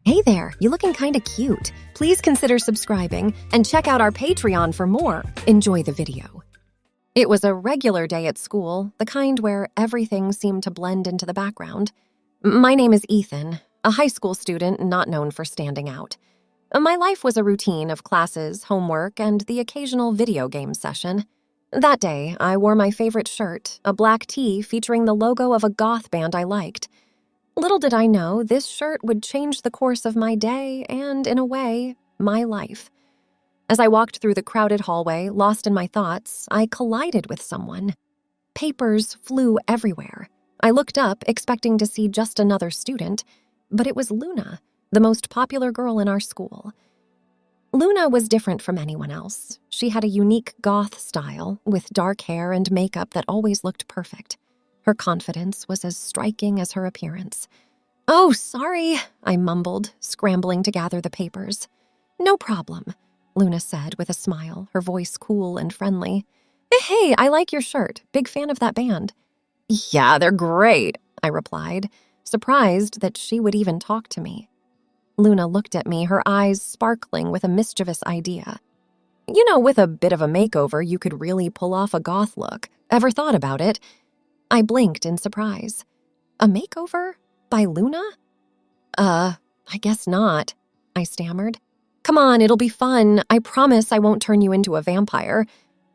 Hey there, you looking kinda cute. Please consider subscribing and check out our Patreon for more. Enjoy the video. It was a regular day at school, the kind where everything seemed to blend into the background. My name is Ethan, a high school student not known for standing out. My life was a routine of classes, homework, and the occasional video game session. That day, I wore my favorite shirt, a black tee featuring the logo of a goth band I liked. Little did I know this shirt would change the course of my day and, in a way, my life. As I walked through the crowded hallway, lost in my thoughts, I collided with someone. Papers flew everywhere. I looked up, expecting to see just another student, but it was Luna, the most popular girl in our school. Luna was different from anyone else. She had a unique goth style, with dark hair and makeup that always looked perfect. Her confidence was as striking as her appearance. "Oh, sorry," I mumbled, scrambling to gather the papers. "No problem," Luna said with a smile, her voice cool and friendly. Hey, I like your shirt. Big fan of that band." "Yeah, they're great," I replied, surprised that she would even talk to me. Luna looked at me, her eyes sparkling with a mischievous idea. "You know, with a bit of a makeover, you could really pull off a goth look. Ever thought about it?" I blinked in surprise. "A makeover? By Luna?" I guess not," I stammered. "Come on, it'll be fun. I promise I won't turn you into a vampire,"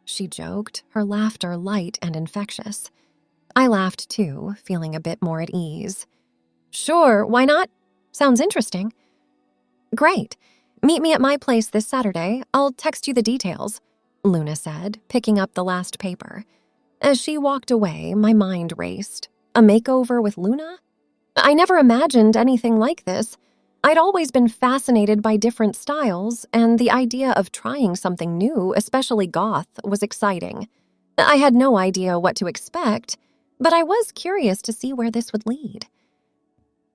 she joked, her laughter light and infectious. I laughed too, feeling a bit more at ease. "Sure, why not? Sounds interesting." "Great. Meet me at my place this Saturday. I'll text you the details," Luna said, picking up the last paper. As she walked away, my mind raced. A makeover with Luna? I never imagined anything like this. I'd always been fascinated by different styles, and the idea of trying something new, especially goth, was exciting. I had no idea what to expect, but I was curious to see where this would lead.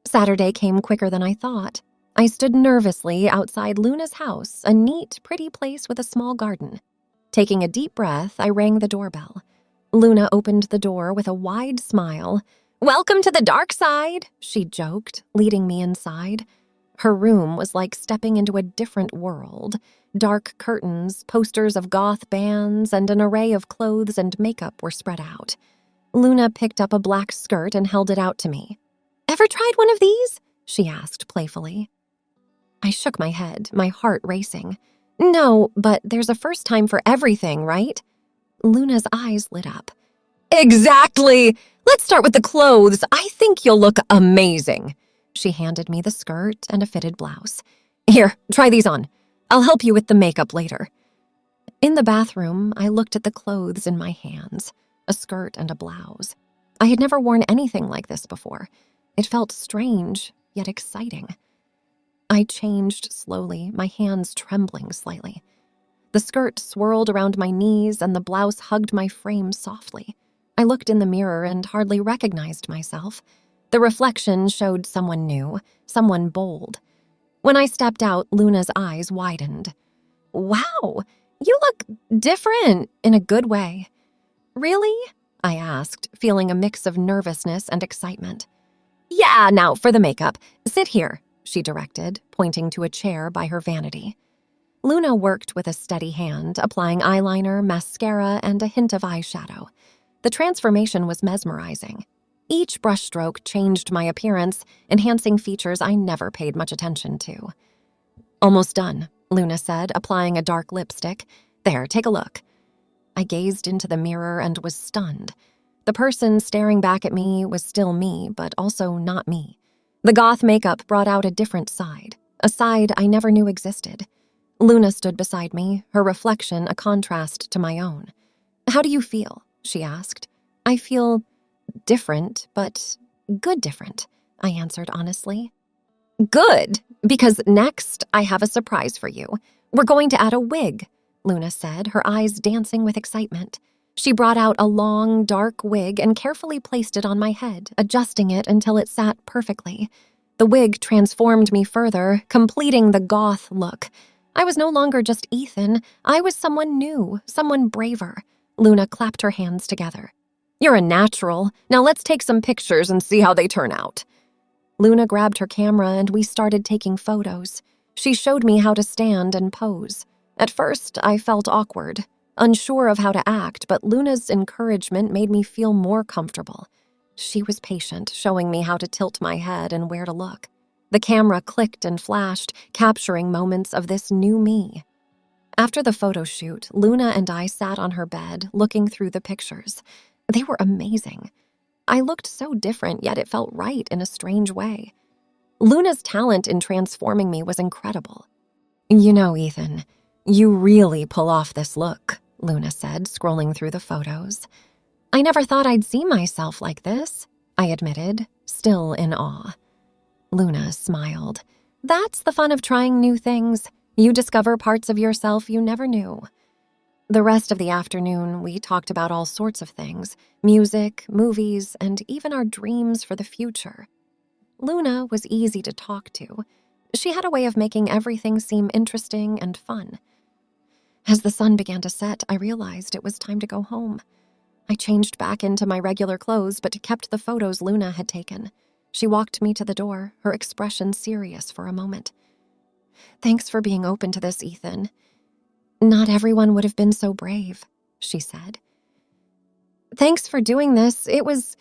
Saturday came quicker than I thought. I stood nervously outside Luna's house, a neat, pretty place with a small garden. Taking a deep breath, I rang the doorbell. Luna opened the door with a wide smile. "Welcome to the dark side," she joked, leading me inside. Her room was like stepping into a different world. Dark curtains, posters of goth bands, and an array of clothes and makeup were spread out. Luna picked up a black skirt and held it out to me. "Ever tried one of these?" she asked playfully. I shook my head, my heart racing. "No, but there's a first time for everything, right?" Luna's eyes lit up. "Exactly! Let's start with the clothes. I think you'll look amazing." She handed me the skirt and a fitted blouse. "Here, try these on. I'll help you with the makeup later." In the bathroom, I looked at the clothes in my hands, a skirt and a blouse. I had never worn anything like this before. It felt strange, yet exciting. I changed slowly, my hands trembling slightly. The skirt swirled around my knees and the blouse hugged my frame softly. I looked in the mirror and hardly recognized myself. The reflection showed someone new, someone bold. When I stepped out, Luna's eyes widened. "Wow, you look different in a good way." "Really?" I asked, feeling a mix of nervousness and excitement. "Yeah, now for the makeup. Sit here," she directed, pointing to a chair by her vanity. Luna worked with a steady hand, applying eyeliner, mascara, and a hint of eyeshadow. The transformation was mesmerizing. Each brushstroke changed my appearance, enhancing features I never paid much attention to. "Almost done," Luna said, applying a dark lipstick. "There, take a look." I gazed into the mirror and was stunned. The person staring back at me was still me, but also not me. The goth makeup brought out a different side, a side I never knew existed. Luna stood beside me, her reflection a contrast to my own. "How do you feel?" she asked. "I feel different, but good different," I answered honestly. "Good, because next I have a surprise for you. We're going to add a wig," Luna said, her eyes dancing with excitement. She brought out a long, dark wig and carefully placed it on my head, adjusting it until it sat perfectly. The wig transformed me further, completing the goth look. I was no longer just Ethan. I was someone new, someone braver. Luna clapped her hands together. "You're a natural. Now let's take some pictures and see how they turn out." Luna grabbed her camera and we started taking photos. She showed me how to stand and pose. At first, I felt awkward, unsure of how to act, but Luna's encouragement made me feel more comfortable. She was patient, showing me how to tilt my head and where to look. The camera clicked and flashed, capturing moments of this new me. After the photo shoot, Luna and I sat on her bed, looking through the pictures. They were amazing. I looked so different, yet it felt right in a strange way. Luna's talent in transforming me was incredible. "You know, Ethan, you really pull off this look," Luna said, scrolling through the photos. "I never thought I'd see myself like this," I admitted, still in awe. Luna smiled. "That's the fun of trying new things. You discover parts of yourself you never knew." The rest of the afternoon, we talked about all sorts of things, music, movies, and even our dreams for the future. Luna was easy to talk to. She had a way of making everything seem interesting and fun. As the sun began to set, I realized it was time to go home. I changed back into my regular clothes, but kept the photos Luna had taken. She walked me to the door, her expression serious for a moment. "Thanks for being open to this, Ethan. Not everyone would have been so brave," she said. "Thanks for doing this. It was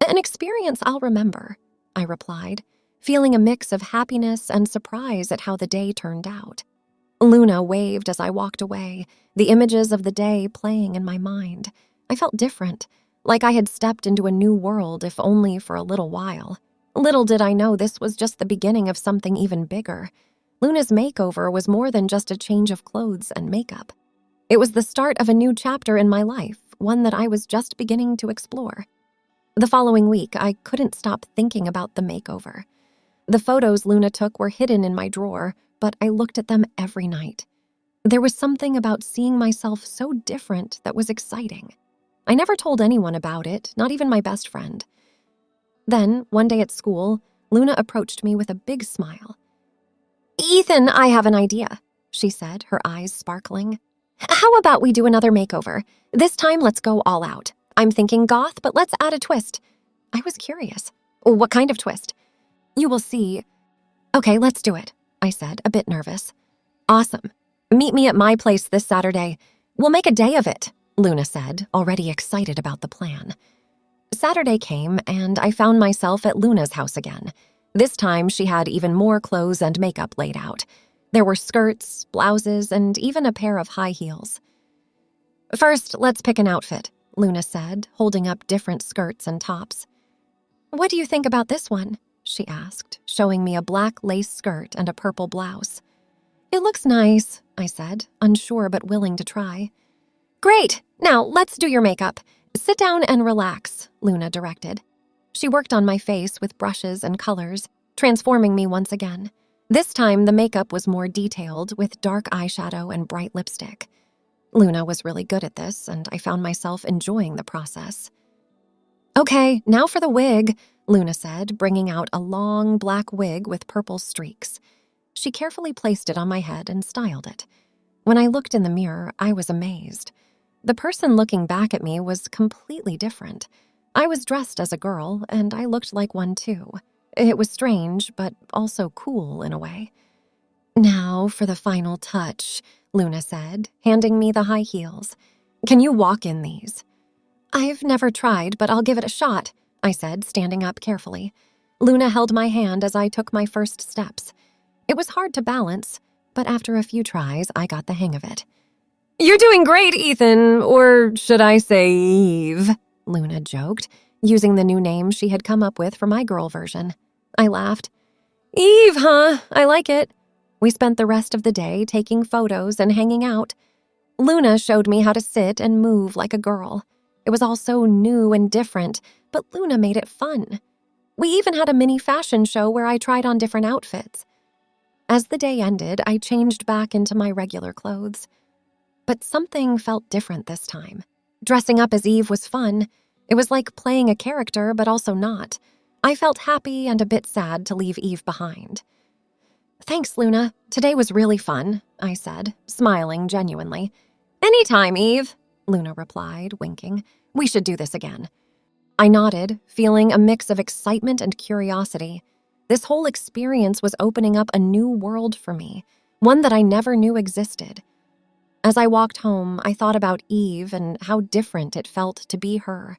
an experience I'll remember," I replied, feeling a mix of happiness and surprise at how the day turned out. Luna waved as I walked away, the images of the day playing in my mind. I felt different, like I had stepped into a new world, if only for a little while. Little did I know this was just the beginning of something even bigger. Luna's makeover was more than just a change of clothes and makeup. It was the start of a new chapter in my life, one that I was just beginning to explore. The following week, I couldn't stop thinking about the makeover. The photos Luna took were hidden in my drawer, but I looked at them every night. There was something about seeing myself so different that was exciting. I never told anyone about it, not even my best friend. Then, one day at school, Luna approached me with a big smile. "Ethan, I have an idea," she said, her eyes sparkling. "How about we do another makeover? This time, let's go all out. I'm thinking goth, but let's add a twist." I was curious. "What kind of twist?" "You will see." "Okay, let's do it," I said, a bit nervous. "Awesome. Meet me at my place this Saturday. We'll make a day of it," Luna said, already excited about the plan. Saturday came, and I found myself at Luna's house again. This time, she had even more clothes and makeup laid out. There were skirts, blouses, and even a pair of high heels. "First, let's pick an outfit," Luna said, holding up different skirts and tops. "What do you think about this one?" she asked, showing me a black lace skirt and a purple blouse. "It looks nice," I said, unsure but willing to try. "Great! Now, let's do your makeup. Sit down and relax," Luna directed. She worked on my face with brushes and colors, transforming me once again. This time, the makeup was more detailed, with dark eyeshadow and bright lipstick. Luna was really good at this, and I found myself enjoying the process. "Okay, now for the wig," Luna said, bringing out a long black wig with purple streaks. She carefully placed it on my head and styled it. When I looked in the mirror, I was amazed. The person looking back at me was completely different. I was dressed as a girl, and I looked like one too. It was strange, but also cool in a way. "Now for the final touch," Luna said, handing me the high heels. "Can you walk in these?" "I've never tried, but I'll give it a shot," I said, standing up carefully. Luna held my hand as I took my first steps. It was hard to balance, but after a few tries, I got the hang of it. "You're doing great, Ethan, or should I say Eve?" Luna joked, using the new name she had come up with for my girl version. I laughed. "Eve, huh? I like it." We spent the rest of the day taking photos and hanging out. Luna showed me how to sit and move like a girl. It was all so new and different, but Luna made it fun. We even had a mini fashion show where I tried on different outfits. As the day ended, I changed back into my regular clothes. But something felt different this time. Dressing up as Eve was fun. It was like playing a character, but also not. I felt happy and a bit sad to leave Eve behind. "Thanks, Luna. Today was really fun," I said, smiling genuinely. "Anytime, Eve," Luna replied, winking. "We should do this again." I nodded, feeling a mix of excitement and curiosity. This whole experience was opening up a new world for me, one that I never knew existed. As I walked home, I thought about Eve and how different it felt to be her.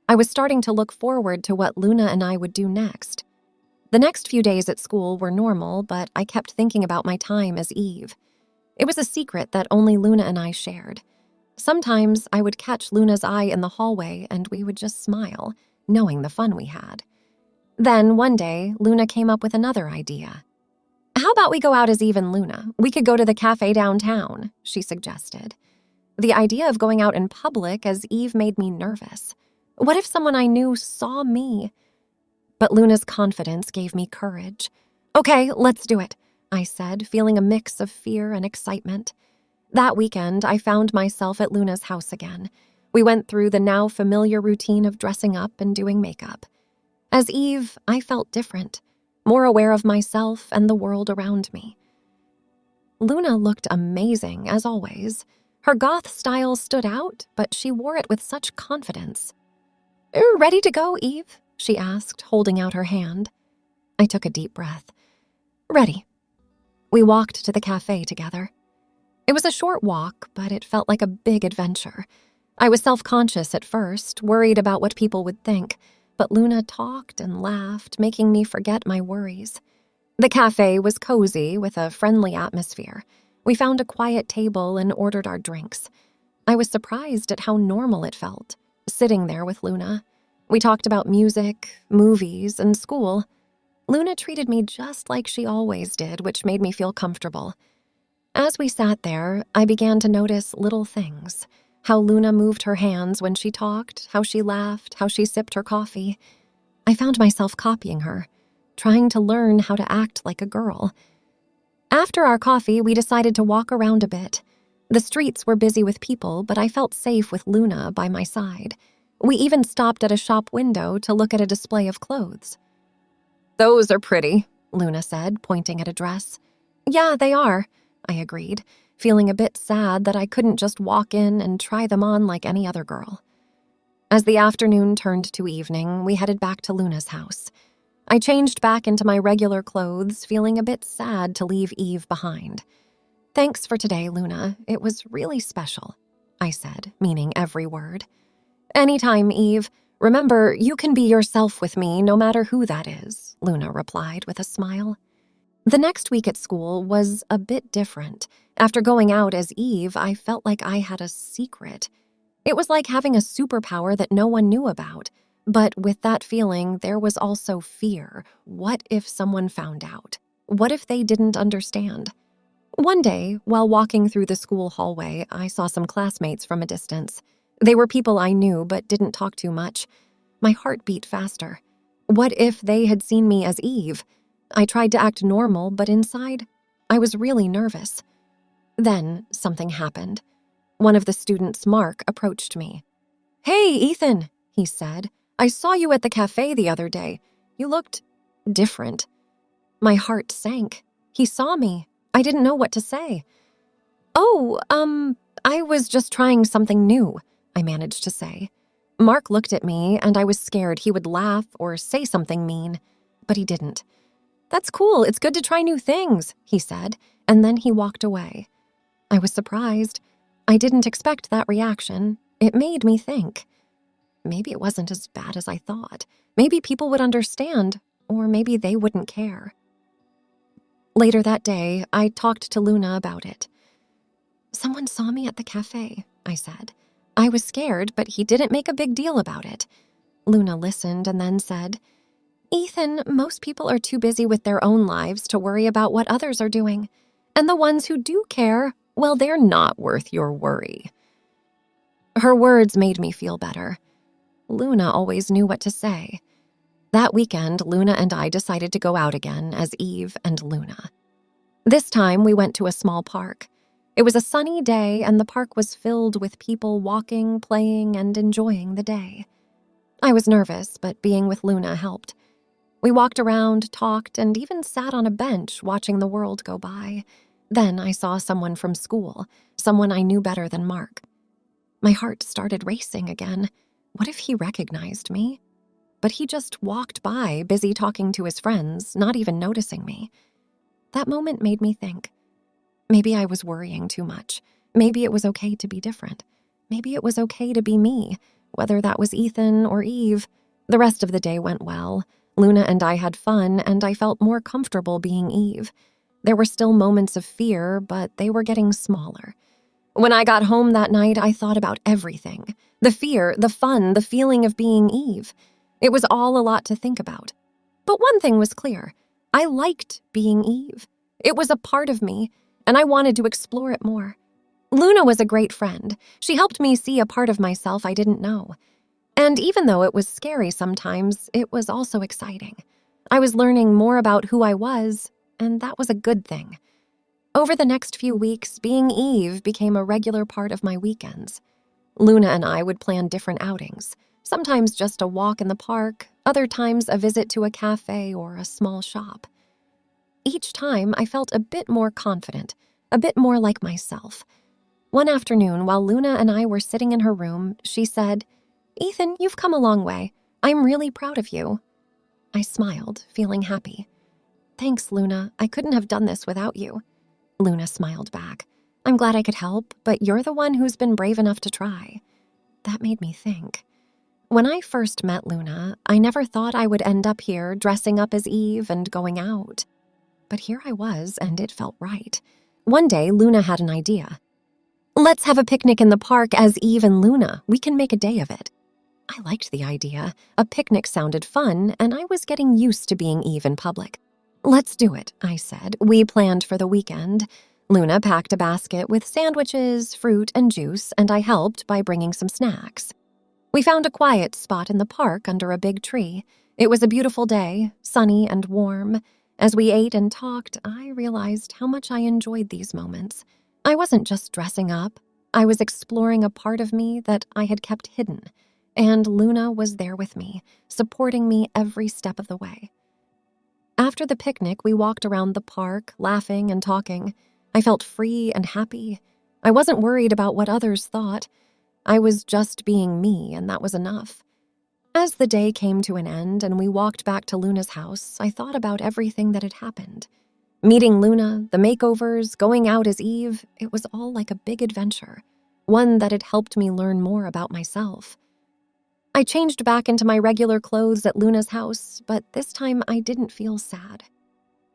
I was starting to look forward to what Luna and I would do next. The next few days at school were normal, but I kept thinking about my time as Eve. It was a secret that only Luna and I shared. Sometimes I would catch Luna's eye in the hallway and we would just smile, knowing the fun we had. Then, one day, Luna came up with another idea. "How about we go out as Eve and Luna? We could go to the cafe downtown," she suggested. The idea of going out in public as Eve made me nervous. What if someone I knew saw me? But Luna's confidence gave me courage. "Okay, let's do it," I said, feeling a mix of fear and excitement. That weekend, I found myself at Luna's house again. We went through the now familiar routine of dressing up and doing makeup. As Eve, I felt different, more aware of myself and the world around me. Luna looked amazing, as always. Her goth style stood out, but she wore it with such confidence. "Ready to go, Eve?" she asked, holding out her hand. I took a deep breath. "Ready." We walked to the cafe together. It was a short walk, but it felt like a big adventure. I was self-conscious at first, worried about what people would think, but Luna talked and laughed, making me forget my worries. The cafe was cozy with a friendly atmosphere. We found a quiet table and ordered our drinks. I was surprised at how normal it felt, sitting there with Luna. We talked about music, movies, and school. Luna treated me just like she always did, which made me feel comfortable. As we sat there, I began to notice little things. How Luna moved her hands when she talked, how she laughed, how she sipped her coffee. I found myself copying her, trying to learn how to act like a girl. After our coffee, we decided to walk around a bit. The streets were busy with people, but I felt safe with Luna by my side. We even stopped at a shop window to look at a display of clothes. "Those are pretty," Luna said, pointing at a dress. "Yeah, they are," I agreed, feeling a bit sad that I couldn't just walk in and try them on like any other girl. As the afternoon turned to evening, we headed back to Luna's house. I changed back into my regular clothes, feeling a bit sad to leave Eve behind. "Thanks for today, Luna. It was really special," I said, meaning every word. "Anytime, Eve. Remember, you can be yourself with me, no matter who that is," Luna replied with a smile. The next week at school was a bit different. After going out as Eve, I felt like I had a secret. It was like having a superpower that no one knew about. But with that feeling, there was also fear. What if someone found out? What if they didn't understand? One day, while walking through the school hallway, I saw some classmates from a distance. They were people I knew but didn't talk too much. My heart beat faster. What if they had seen me as Eve? I tried to act normal, but inside, I was really nervous. Then something happened. One of the students, Mark, approached me. "Hey, Ethan," he said. "I saw you at the cafe the other day. You looked different." My heart sank. He saw me. I didn't know what to say. "Oh, I was just trying something new," I managed to say. Mark looked at me, and I was scared he would laugh or say something mean, but he didn't. "That's cool. It's good to try new things," he said, and then he walked away. I was surprised. I didn't expect that reaction. It made me think. Maybe it wasn't as bad as I thought. Maybe people would understand, or maybe they wouldn't care. Later that day, I talked to Luna about it. "Someone saw me at the cafe," I said. I was scared, but he didn't make a big deal about it. Luna listened and then said, "Ethan, most people are too busy with their own lives to worry about what others are doing. And the ones who do care, well, they're not worth your worry." Her words made me feel better. Luna always knew what to say. That weekend, Luna and I decided to go out again as Eve and Luna. This time, we went to a small park. It was a sunny day, and the park was filled with people walking, playing, and enjoying the day. I was nervous, but being with Luna helped. We walked around, talked, and even sat on a bench watching the world go by. Then I saw someone from school, someone I knew better than Mark. My heart started racing again. What if he recognized me? but he just walked by, busy talking to his friends, not even noticing me. That moment made me think. Maybe I was worrying too much. Maybe it was okay to be different. Maybe it was okay to be me, whether that was Ethan or Eve. The rest of the day went well. Luna and I had fun, and I felt more comfortable being Eve. There were still moments of fear, but they were getting smaller. When I got home that night, I thought about everything. The fear, the fun, the feeling of being Eve. It was all a lot to think about. But one thing was clear. I liked being Eve. It was a part of me, and I wanted to explore it more. Luna was a great friend. She helped me see a part of myself I didn't know. And even though it was scary sometimes, it was also exciting. I was learning more about who I was, and that was a good thing. Over the next few weeks, being Eve became a regular part of my weekends. Luna and I would plan different outings, sometimes just a walk in the park, other times a visit to a cafe or a small shop. Each time, I felt a bit more confident, a bit more like myself. One afternoon, while Luna and I were sitting in her room, she said, "Ethan, you've come a long way. I'm really proud of you." I smiled, feeling happy. "Thanks, Luna. I couldn't have done this without you." Luna smiled back. "I'm glad I could help, but you're the one who's been brave enough to try." That made me think. When I first met Luna, I never thought I would end up here dressing up as Eve and going out. But here I was, and it felt right. One day, Luna had an idea. "Let's have a picnic in the park as Eve and Luna. We can make a day of it." I liked the idea. A picnic sounded fun, and I was getting used to being Eve in public. "Let's do it," I said. We planned for the weekend. Luna packed a basket with sandwiches, fruit, and juice, and I helped by bringing some snacks. We found a quiet spot in the park under a big tree. It was a beautiful day, sunny and warm. As we ate and talked, I realized how much I enjoyed these moments. I wasn't just dressing up. I was exploring a part of me that I had kept hidden, and Luna was there with me, supporting me every step of the way. After the picnic, we walked around the park, laughing and talking. I felt free and happy. I wasn't worried about what others thought. I was just being me, and that was enough. As the day came to an end and we walked back to Luna's house, I thought about everything that had happened. Meeting Luna, the makeovers, going out as Eve, it was all like a big adventure, one that had helped me learn more about myself. I changed back into my regular clothes at Luna's house, but this time I didn't feel sad.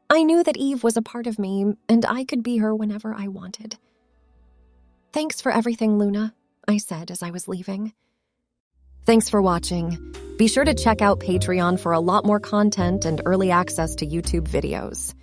I knew that Eve was a part of me, and I could be her whenever I wanted. "Thanks for everything, Luna," I said as I was leaving. Thanks for watching. Be sure to check out Patreon for a lot more content and early access to YouTube videos.